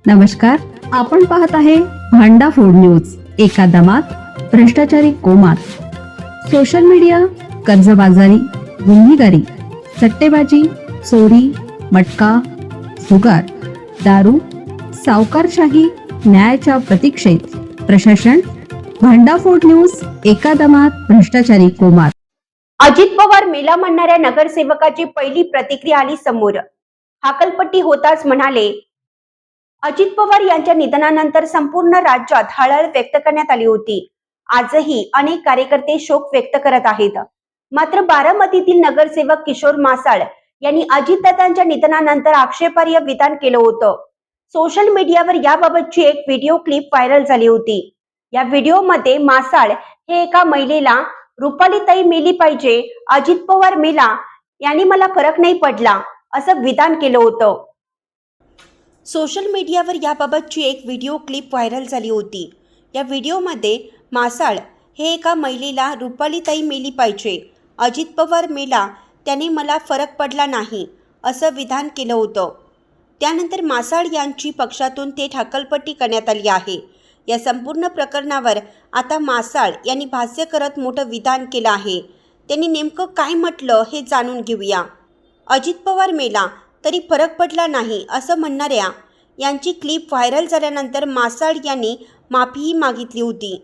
नमस्कार, आपण पाहत आहे भांडा फूड न्यूज. एका दमात भ्रष्टाचारी कोमात. सोशल मीडिया, कर्जबाजारी, गुन्हेगारी, सट्टेबाजी, चोरी, मटका, जुगार, दारू, सावकारशाही, न्यायाच्या प्रतीक्षेत प्रशासन. भांडा फूड न्यूज. एका दमात भ्रष्टाचारी कोमात. अजित पवार मेला म्हणणाऱ्या नगरसेवकाची पहिली प्रतिक्रिया आली समोर. हाकलपट्टी होताच म्हणाले, अजित पवार यांच्या निधनानंतर संपूर्ण राज्यात हळहळ व्यक्त करण्यात आली होती. आजही अनेक कार्यकर्ते शोक व्यक्त करत आहेत. मात्र बारामतीतील नगरसेवक किशोर मासाळ यांनी अजितदादांच्या निधनानंतर आक्षेपार्ह विधान केलं होतं. सोशल मीडियावर याबाबतची एक व्हिडिओ क्लिप व्हायरल झाली होती. या व्हिडिओमध्ये मासाळ हे एका महिलेला रुपालीताई मेली पाहिजे, अजित पवार मेला यांनी मला फरक नाही पडला असं विधान केलं होतं. सोशल मीडियावर याबाबतची एक व्हिडिओ क्लिप व्हायरल झाली होती. या व्हिडिओमध्ये मासाळ हे एका महिलेला रुपालीताई मेली पाहिजे, अजित पवार मेला त्याने मला फरक पडला नाही असं विधान केलं होतं. त्यानंतर मासाळ यांची पक्षातून थेट हकालपट्टी करण्यात आली आहे. या संपूर्ण प्रकरणावर आता मासाळ यांनी भाष्य करत मोठं विधान केलं आहे. त्यांनी नेमकं काय म्हटलं हे जाणून घेऊया. अजित पवार मेला तरी फरक पडला नाही असं म्हणणाऱ्या यांची क्लिप व्हायरल झाल्यानंतर मासाळ यांनी माफीही मागितली होती.